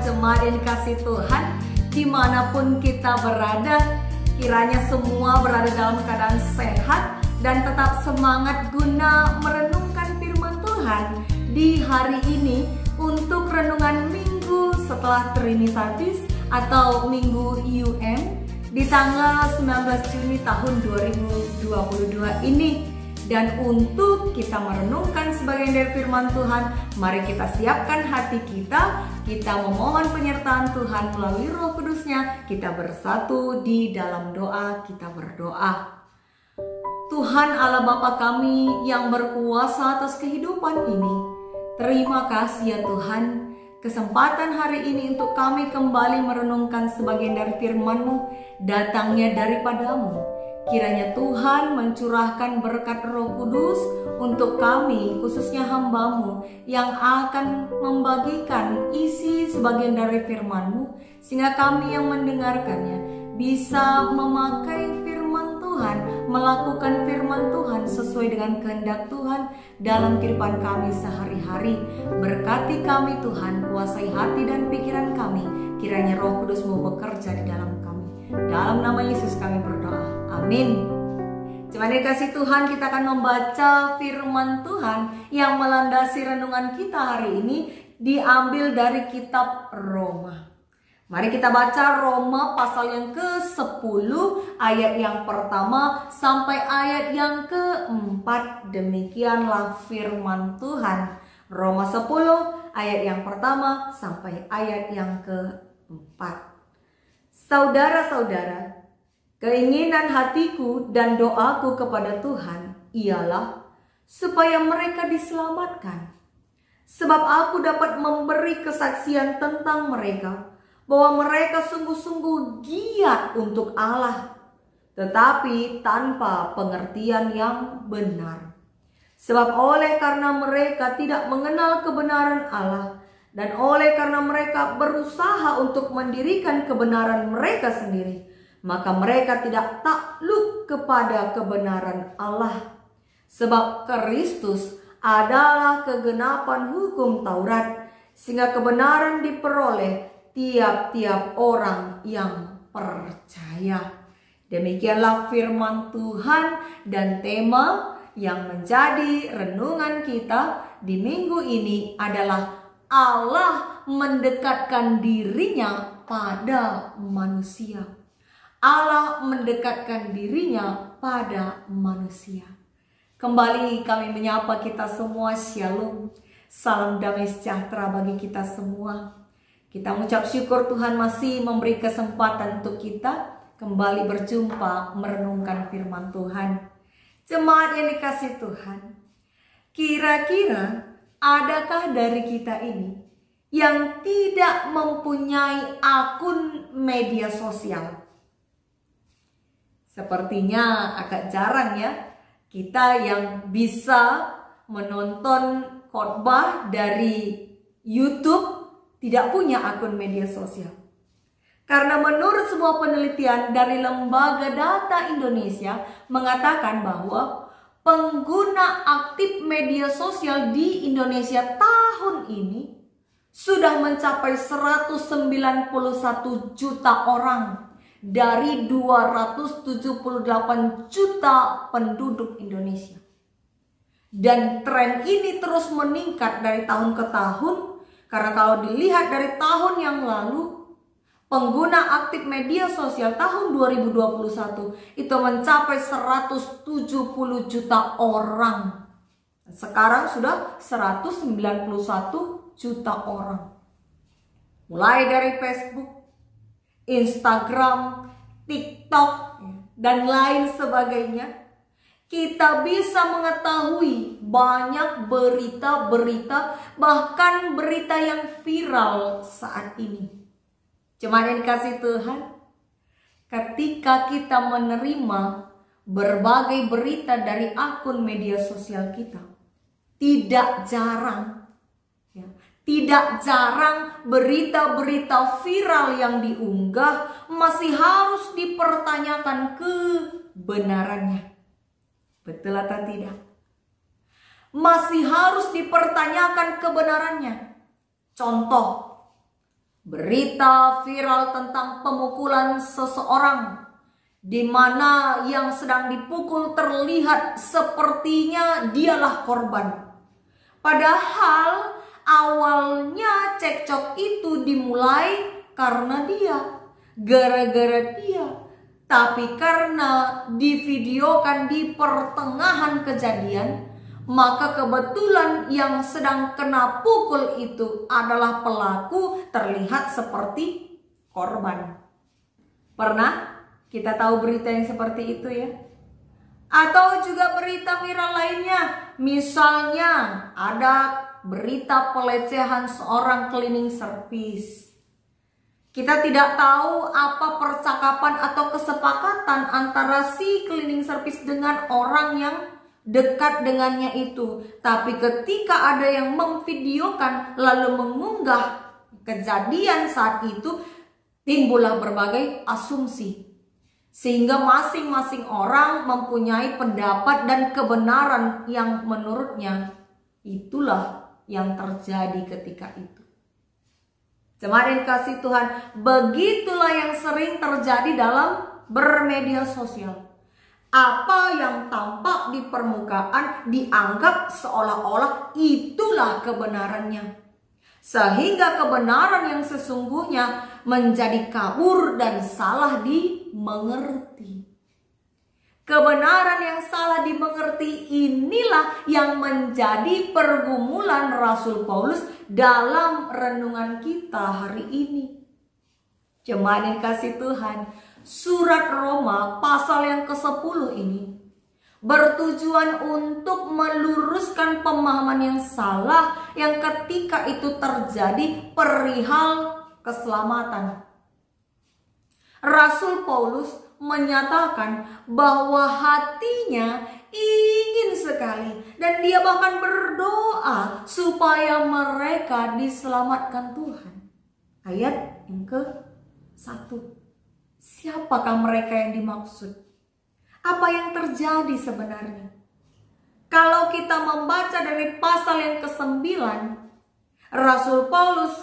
jemaat yang dikasih Tuhan, dimanapun kita berada, kiranya semua berada dalam keadaan sehat dan tetap semangat guna merenungkan firman Tuhan di hari ini untuk renungan minggu setelah Trinitatis atau minggu UM di tanggal 19 Juni tahun 2022 ini. Dan untuk kita merenungkan sebagian dari firman Tuhan, mari kita siapkan hati kita memohon penyertaan Tuhan melalui Roh Kudus-Nya. Kita bersatu di dalam doa, kita berdoa. Tuhan Allah Bapa kami yang berkuasa atas kehidupan ini, terima kasih ya Tuhan, kesempatan hari ini untuk kami kembali merenungkan sebagian dari firman-Mu, datangnya daripada-Mu. Kiranya Tuhan mencurahkan berkat Roh Kudus untuk kami, khususnya hamba-Mu yang akan membagikan isi sebagian dari firman-Mu, sehingga kami yang mendengarkannya bisa memakai firman Tuhan, melakukan firman Tuhan sesuai dengan kehendak Tuhan dalam kehidupan kami sehari-hari. Berkati kami Tuhan, kuasai hati dan pikiran kami, kiranya Roh Kudus-Mu bekerja di dalam kami. Dalam nama Yesus kami berdoa. Amin. Jemaat dikasih Tuhan, kita akan membaca firman Tuhan yang melandasi renungan kita hari ini diambil dari kitab Roma. Mari kita baca Roma pasal yang ke-10 ayat yang pertama sampai ayat yang ke-4. Demikianlah firman Tuhan. Roma 10 ayat yang pertama sampai ayat yang ke-4. Saudara-saudara, keinginan hatiku dan doaku kepada Tuhan ialah supaya mereka diselamatkan. Sebab aku dapat memberi kesaksian tentang mereka, bahwa mereka sungguh-sungguh giat untuk Allah, tetapi tanpa pengertian yang benar. Sebab oleh karena mereka tidak mengenal kebenaran Allah, dan oleh karena mereka berusaha untuk mendirikan kebenaran mereka sendiri, maka mereka tidak takluk kepada kebenaran Allah. Sebab Kristus adalah kegenapan hukum Taurat, sehingga kebenaran diperoleh tiap-tiap orang yang percaya. Demikianlah firman Tuhan, dan tema yang menjadi renungan kita di minggu ini adalah Allah mendekatkan dirinya pada manusia. Allah mendekatkan dirinya pada manusia. Kembali kami menyapa kita semua, Shalom. Salam damai sejahtera bagi kita semua. Kita mengucap syukur Tuhan masih memberi kesempatan untuk kita kembali berjumpa merenungkan firman Tuhan. Jemaat yang dikasih Tuhan, kira-kira adakah dari kita ini yang tidak mempunyai akun media sosial? Sepertinya agak jarang ya kita yang bisa menonton khotbah dari YouTube tidak punya akun media sosial. Karena menurut sebuah penelitian dari Lembaga Data Indonesia mengatakan bahwa pengguna aktif media sosial di Indonesia tahun ini sudah mencapai 191 juta orang dari 278 juta penduduk Indonesia. Dan tren ini terus meningkat dari tahun ke tahun, karena kalau dilihat dari tahun yang lalu, pengguna aktif media sosial tahun 2021 itu mencapai 170 juta orang. Sekarang sudah 191 juta orang. Mulai dari Facebook, Instagram, TikTok, dan lain sebagainya, kita bisa mengetahui banyak berita-berita, bahkan berita yang viral saat ini. Jemaat yang dikasih Tuhan, ketika kita menerima berbagai berita dari akun media sosial kita, tidak jarang berita-berita viral yang diunggah masih harus dipertanyakan kebenarannya. Betul atau tidak? Masih harus dipertanyakan kebenarannya. Contoh, Berita viral tentang pemukulan seseorang, di mana yang sedang dipukul terlihat sepertinya dialah korban. Padahal awalnya cekcok itu dimulai karena dia, gara-gara dia. Tapi karena divideokan di pertengahan kejadian, maka kebetulan yang sedang kena pukul itu adalah pelaku, terlihat seperti korban. Pernah kita tahu berita yang seperti itu ya? Atau juga berita viral lainnya, misalnya ada berita pelecehan seorang cleaning service. Kita tidak tahu apa percakapan atau kesepakatan antara si cleaning service dengan orang yang dekat dengannya itu. Tapi ketika ada yang memvideokan lalu mengunggah kejadian saat itu, timbullah berbagai asumsi. Sehingga masing-masing orang mempunyai pendapat dan kebenaran yang menurutnya itulah yang terjadi ketika itu. Jemaat yang dikasihi Tuhan, begitulah yang sering terjadi dalam bermedia sosial. Apa yang tampak di permukaan dianggap seolah-olah itulah kebenarannya. Sehingga kebenaran yang sesungguhnya menjadi kabur dan salah dimengerti. Kebenaran yang salah dimengerti inilah yang menjadi pergumulan Rasul Paulus dalam renungan kita hari ini. Jemaat yang dikasihi Tuhan, surat Roma pasal yang ke-10 ini bertujuan untuk meluruskan pemahaman yang salah yang ketika itu terjadi perihal keselamatan. Rasul Paulus menyatakan bahwa hatinya ingin sekali dan dia bahkan berdoa supaya mereka diselamatkan Tuhan. Ayat yang ke-1. Siapakah mereka yang dimaksud? Apa yang terjadi sebenarnya? Kalau kita membaca dari pasal yang ke-9, Rasul Paulus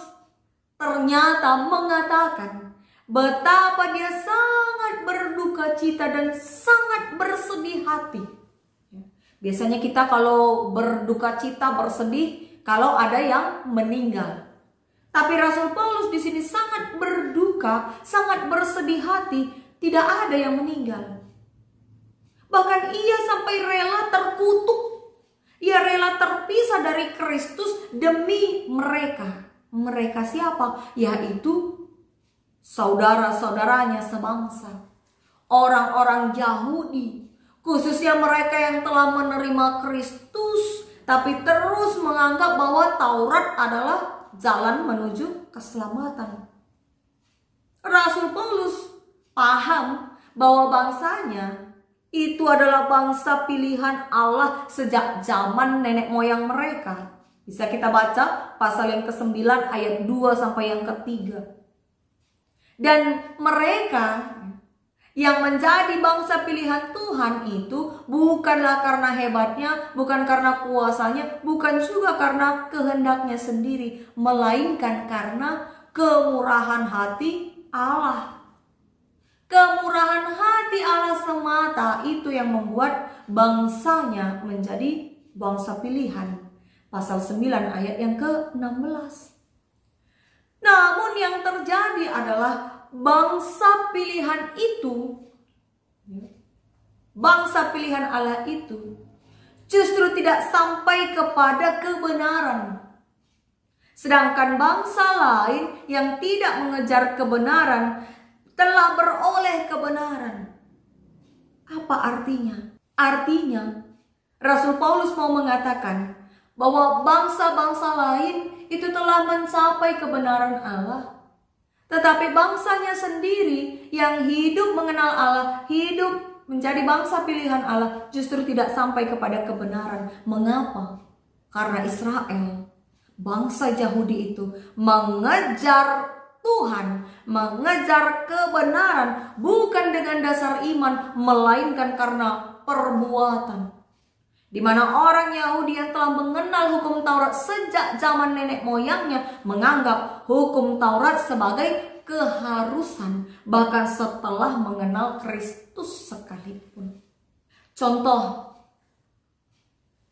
ternyata mengatakan betapa dia sangat berduka cita dan sangat bersedih hati. Biasanya kita kalau berduka cita, bersedih kalau ada yang meninggal. Tapi Rasul Paulus di sini sangat berduka, sangat bersedih hati, tidak ada yang meninggal. Bahkan ia sampai rela terkutuk. Ia rela terpisah dari Kristus demi mereka. Mereka siapa? Yaitu saudara-saudaranya sebangsa. Orang-orang Yahudi. Khususnya mereka yang telah menerima Kristus. Tapi terus menganggap bahwa Taurat adalah jalan menuju keselamatan. Rasul Paulus paham bahwa bangsanya itu adalah bangsa pilihan Allah sejak zaman nenek moyang mereka. Bisa kita baca pasal yang ke-9 ayat 2 sampai yang ke-3. Dan mereka yang menjadi bangsa pilihan Tuhan itu bukanlah karena hebatnya, bukan karena kuasanya, bukan juga karena kehendaknya sendiri, melainkan karena kemurahan hati Allah. Kemurahan hati Allah semata itu yang membuat bangsanya menjadi bangsa pilihan. Pasal 9 ayat yang ke-16. Namun yang terjadi adalah bangsa pilihan itu, bangsa pilihan Allah itu justru tidak sampai kepada kebenaran. Sedangkan bangsa lain yang tidak mengejar kebenaran telah beroleh kebenaran. Apa artinya? Artinya Rasul Paulus mau mengatakan bahwa bangsa-bangsa lain itu telah mencapai kebenaran Allah. Tetapi bangsanya sendiri yang hidup mengenal Allah, hidup menjadi bangsa pilihan Allah, justru tidak sampai kepada kebenaran. Mengapa? Karena Israel, bangsa Yahudi itu mengejar Tuhan, mengejar kebenaran bukan dengan dasar iman, melainkan karena perbuatan. di mana orang Yahudi yang telah mengenal hukum Taurat sejak zaman nenek moyangnya menganggap hukum Taurat sebagai keharusan bahkan setelah mengenal Kristus sekalipun. Contoh,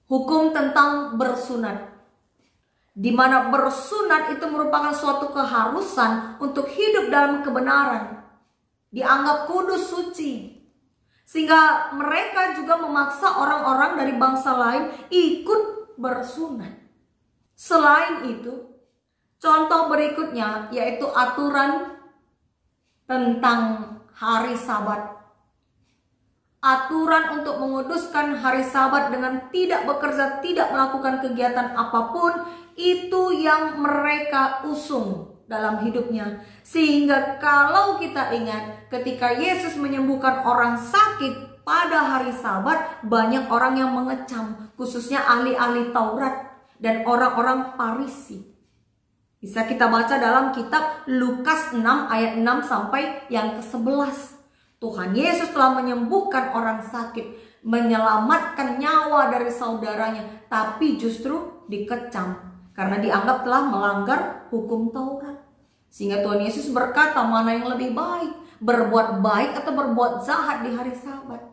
hukum tentang bersunat, di mana bersunat itu merupakan suatu keharusan untuk hidup dalam kebenaran, dianggap kudus, suci, sehingga mereka juga memaksa orang-orang dari bangsa lain ikut bersunat. Selain itu, contoh berikutnya yaitu aturan tentang hari Sabat. Aturan untuk menguduskan hari Sabat dengan tidak bekerja, tidak melakukan kegiatan apapun, itu yang mereka usung dalam hidupnya. Sehingga kalau kita ingat ketika Yesus menyembuhkan orang sakit pada hari Sabat, banyak orang yang mengecam, khususnya ahli-ahli Taurat dan orang-orang Farisi. Bisa kita baca dalam kitab Lukas 6 ayat 6 sampai yang ke-11. Tuhan Yesus telah menyembuhkan orang sakit, menyelamatkan nyawa dari saudaranya, tapi justru dikecam karena dianggap telah melanggar hukum Taurat. Sehingga Tuhan Yesus berkata, mana yang lebih baik, berbuat baik atau berbuat jahat di hari Sabat.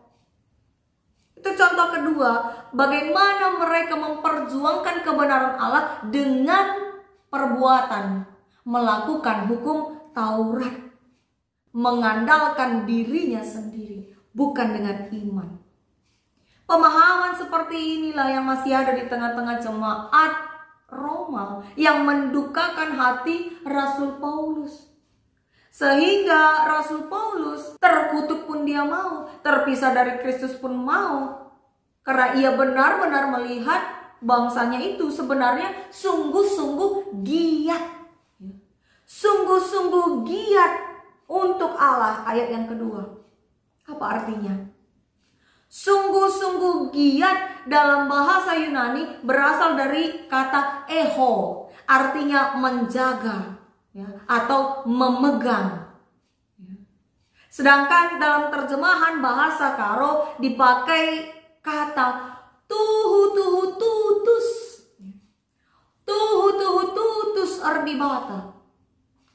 Itu contoh kedua, bagaimana mereka memperjuangkan kebenaran Allah dengan perbuatan, melakukan hukum Taurat, mengandalkan dirinya sendiri, bukan dengan iman. Pemahaman seperti inilah yang masih ada di tengah-tengah jemaat Roma yang mendukakan hati Rasul Paulus. Sehingga Rasul Paulus terkutuk pun dia mau, terpisah dari Kristus pun mau. Karena ia benar-benar melihat bangsanya itu sebenarnya sungguh-sungguh giat. Sungguh-sungguh giat untuk Allah. Ayat yang kedua. Apa artinya? Sungguh-sungguh giat dalam bahasa Yunani berasal dari kata eho, artinya menjaga ya, atau memegang. Sedangkan dalam terjemahan bahasa Karo dipakai kata tuhu tutus. Tuhu tutus ardibata.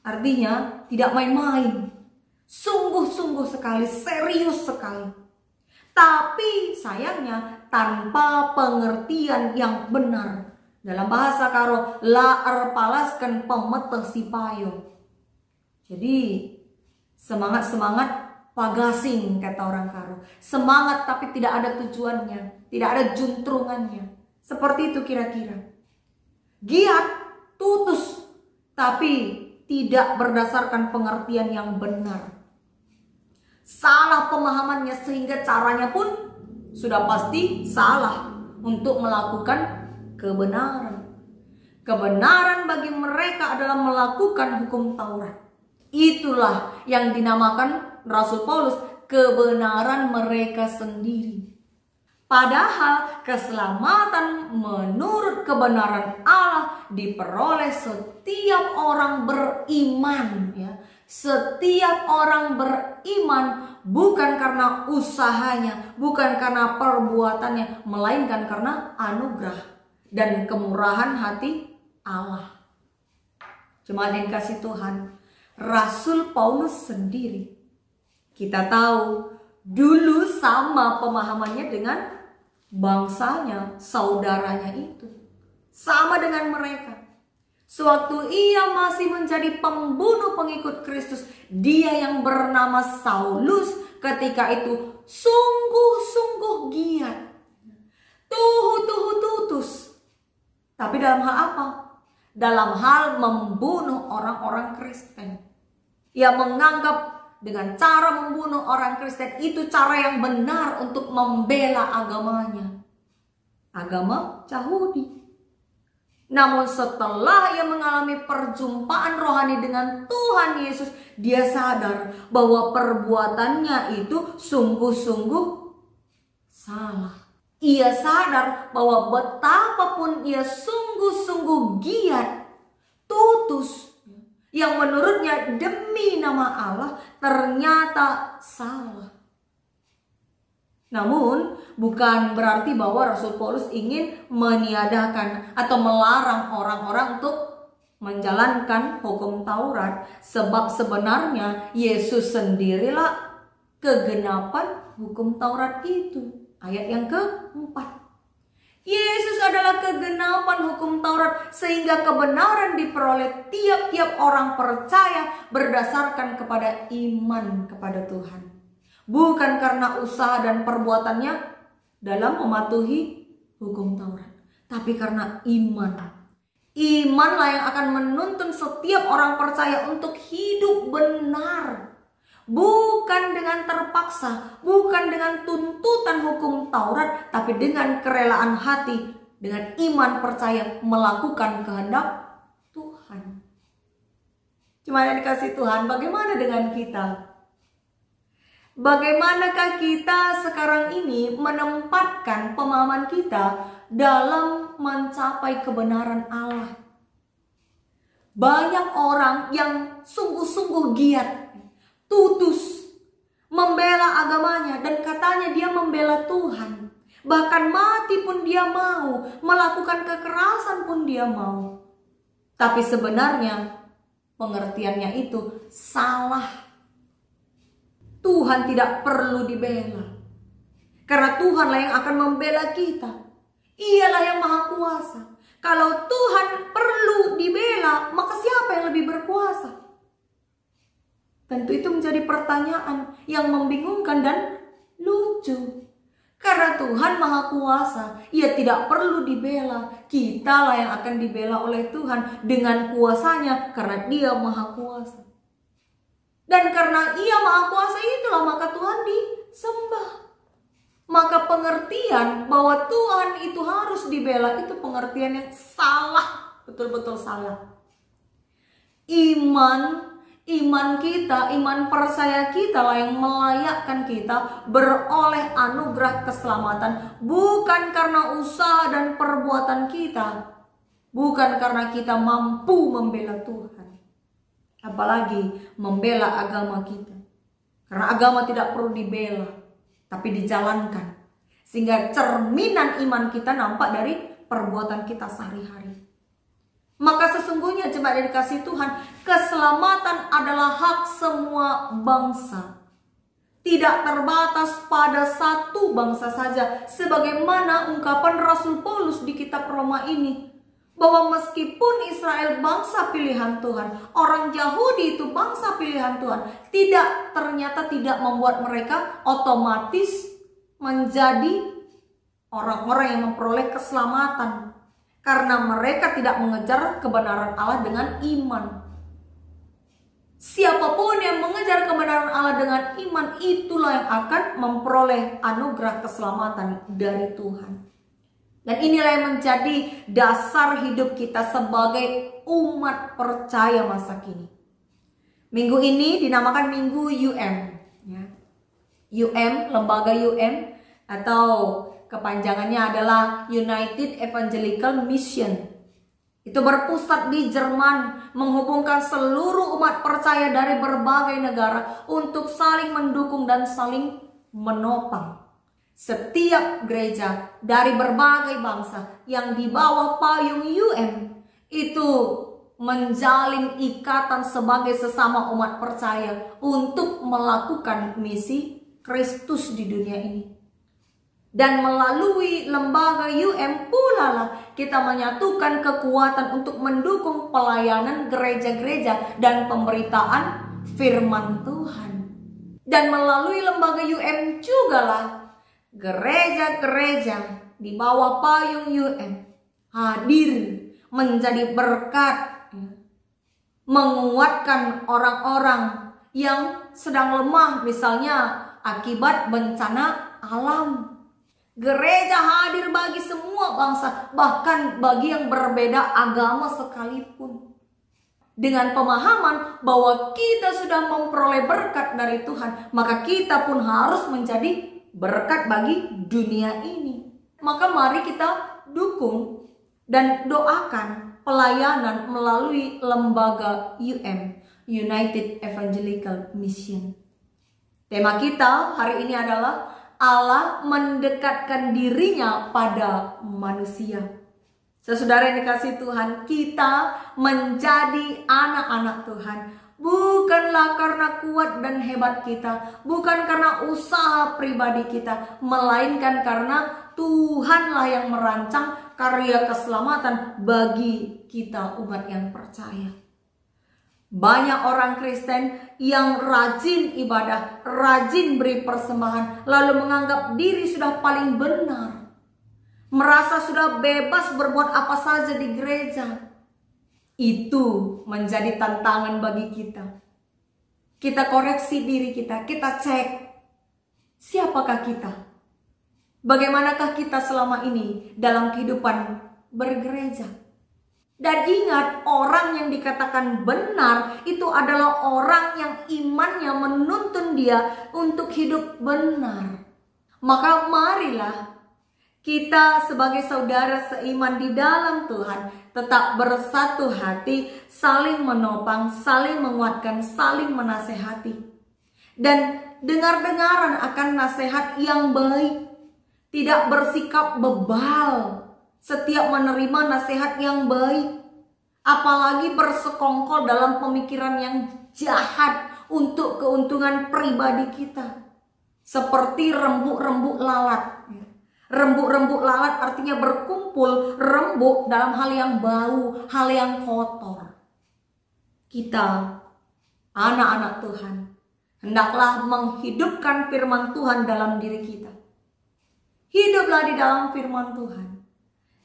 Artinya tidak main-main, sungguh-sungguh sekali, serius sekali. Tapi sayangnya tanpa pengertian yang benar. Dalam bahasa Karo, la erpalaskan pemeteh sipayo. Jadi semangat-semangat pagasing kata orang Karo. Semangat tapi tidak ada tujuannya, tidak ada juntrungannya. Seperti itu kira-kira. Giat, tutus, tapi tidak berdasarkan pengertian yang benar. Salah pemahamannya sehingga caranya pun sudah pasti salah untuk melakukan kebenaran. Kebenaran bagi mereka adalah melakukan hukum Taurat. Itulah yang dinamakan Rasul Paulus kebenaran mereka sendiri. Padahal keselamatan menurut kebenaran Allah diperoleh setiap orang beriman ya. Setiap orang beriman bukan karena usahanya, bukan karena perbuatannya, melainkan karena anugerah dan kemurahan hati Allah. Jemaat yang kasih Tuhan, Rasul Paulus sendiri, kita tahu dulu sama pemahamannya dengan bangsanya, saudaranya itu. Sama dengan mereka. Sewaktu ia masih menjadi pembunuh pengikut Kristus, dia yang bernama Saulus ketika itu sungguh-sungguh giat. Tutus. Tapi dalam hal apa? Dalam hal membunuh orang-orang Kristen. Ia menganggap dengan cara membunuh orang Kristen itu cara yang benar untuk membela agamanya. Agama Yahudi. Namun setelah ia mengalami perjumpaan rohani dengan Tuhan Yesus, dia sadar bahwa perbuatannya itu sungguh-sungguh salah. Ia sadar bahwa betapapun ia sungguh-sungguh giat, tutus, yang menurutnya demi nama Allah ternyata salah. Namun bukan berarti bahwa Rasul Paulus ingin meniadakan atau melarang orang-orang untuk menjalankan hukum Taurat. Sebab sebenarnya Yesus sendirilah kegenapan hukum Taurat itu. Ayat yang keempat. Yesus adalah kegenapan hukum Taurat sehingga kebenaran diperoleh tiap-tiap orang percaya berdasarkan kepada iman kepada Tuhan. Bukan karena usaha dan perbuatannya dalam mematuhi hukum Taurat, tapi karena iman. Imanlah yang akan menuntun setiap orang percaya untuk hidup benar. Bukan dengan terpaksa, bukan dengan tuntutan hukum Taurat, tapi dengan kerelaan hati, dengan iman percaya melakukan kehendak Tuhan. Cuma yang dikasih Tuhan, bagaimana dengan kita? Bagaimanakah kita sekarang ini menempatkan pemahaman kita dalam mencapai kebenaran Allah? Banyak orang yang sungguh-sungguh giat, tutus, membela agamanya dan katanya dia membela Tuhan. Bahkan mati pun dia mau, melakukan kekerasan pun dia mau. Tapi sebenarnya pengertiannya itu salah. Tuhan tidak perlu dibela. Karena Tuhanlah yang akan membela kita. Ialah yang maha kuasa. Kalau Tuhan perlu dibela, maka siapa yang lebih berkuasa? Tentu itu menjadi pertanyaan yang membingungkan dan lucu. Karena Tuhan maha kuasa, Ia tidak perlu dibela. Kitalah yang akan dibela oleh Tuhan dengan kuasanya karena Dia maha kuasa. Dan karena Ia maha kuasa itulah maka Tuhan disembah. Maka pengertian bahwa Tuhan itu harus dibela itu pengertian yang salah. Betul-betul salah. Iman kita, iman percaya kita lah yang melayakkan kita beroleh anugerah keselamatan. Bukan karena usaha dan perbuatan kita. Bukan karena kita mampu membela Tuhan. Apalagi membela agama kita. Karena agama tidak perlu dibela, tapi dijalankan. Sehingga cerminan iman kita nampak dari perbuatan kita sehari-hari. Maka sesungguhnya jemaat dikasih Tuhan, keselamatan adalah hak semua bangsa. Tidak terbatas pada satu bangsa saja. Sebagaimana ungkapan Rasul Paulus di kitab Roma ini. Bahwa meskipun Israel bangsa pilihan Tuhan, orang Yahudi itu bangsa pilihan Tuhan, ternyata tidak membuat mereka otomatis menjadi orang-orang yang memperoleh keselamatan. Karena mereka tidak mengejar kebenaran Allah dengan iman. Siapapun yang mengejar kebenaran Allah dengan iman, itulah yang akan memperoleh anugerah keselamatan dari Tuhan. Dan inilah yang menjadi dasar hidup kita sebagai umat percaya masa kini. Minggu ini dinamakan Minggu UM. Lembaga UM atau kepanjangannya adalah United Evangelical Mission. Itu berpusat di Jerman, menghubungkan seluruh umat percaya dari berbagai negara untuk saling mendukung dan saling menopang. Setiap gereja dari berbagai bangsa yang di bawah payung UM itu menjalin ikatan sebagai sesama umat percaya untuk melakukan misi Kristus di dunia ini. Dan melalui lembaga UM pula lah kita menyatukan kekuatan untuk mendukung pelayanan gereja-gereja dan pemberitaan firman Tuhan. Dan melalui lembaga UM juga lah gereja-gereja di bawah payung UM hadir menjadi berkat, menguatkan orang-orang yang sedang lemah, misalnya akibat bencana alam. Gereja hadir bagi semua bangsa, bahkan bagi yang berbeda agama sekalipun. Dengan pemahaman bahwa kita sudah memperoleh berkat dari Tuhan, maka kita pun harus menjadi berkat bagi dunia ini. Maka mari kita dukung dan doakan pelayanan melalui lembaga UM, United Evangelical Mission. Tema kita hari ini adalah Allah mendekatkan dirinya pada manusia. Saudara yang dikasihi Tuhan, kita menjadi anak-anak Tuhan bukanlah karena kuat dan hebat kita, bukan karena usaha pribadi kita, melainkan karena Tuhanlah yang merancang karya keselamatan bagi kita umat yang percaya. Banyak orang Kristen yang rajin ibadah, rajin beri persembahan, lalu menganggap diri sudah paling benar, merasa sudah bebas berbuat apa saja di gereja. Itu menjadi tantangan bagi kita. Kita koreksi diri kita, kita cek siapakah kita, bagaimanakah kita selama ini dalam kehidupan bergereja. Dan ingat, orang yang dikatakan benar itu adalah orang yang imannya menuntun dia untuk hidup benar. Maka marilah kita sebagai saudara seiman di dalam Tuhan tetap bersatu hati, saling menopang, saling menguatkan, saling menasehati. Dan dengar-dengaran akan nasihat yang baik, tidak bersikap bebal setiap menerima nasihat yang baik, apalagi bersekongkol dalam pemikiran yang jahat untuk keuntungan pribadi kita, seperti rembuk-rembuk lalat. Rembuk-rembuk lalat artinya berkumpul rembuk dalam hal yang bau, hal yang kotor. Kita, anak-anak Tuhan, hendaklah menghidupkan firman Tuhan dalam diri kita. Hiduplah di dalam firman Tuhan,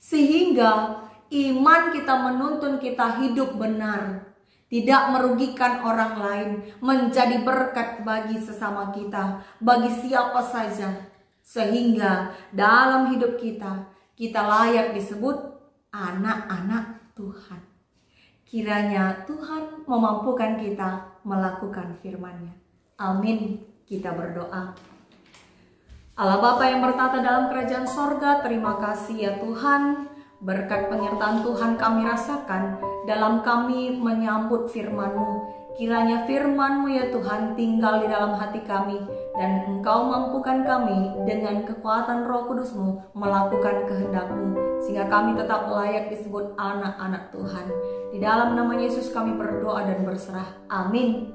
sehingga iman kita menuntun kita hidup benar, tidak merugikan orang lain, menjadi berkat bagi sesama kita, bagi siapa saja. Sehingga dalam hidup kita, kita layak disebut anak-anak Tuhan. Kiranya Tuhan memampukan kita melakukan firman-Nya. Amin. Kita berdoa. Allah Bapa yang bertata dalam kerajaan sorga, terima kasih ya Tuhan. Berkat penyertaan Tuhan kami rasakan dalam kami menyambut firman-Mu. Kiranya firman-Mu ya Tuhan tinggal di dalam hati kami, dan Engkau mampukan kami dengan kekuatan Roh Kudus-Mu melakukan kehendak-Mu, sehingga kami tetap layak disebut anak-anak Tuhan. Di dalam nama Yesus kami berdoa dan berserah. Amin.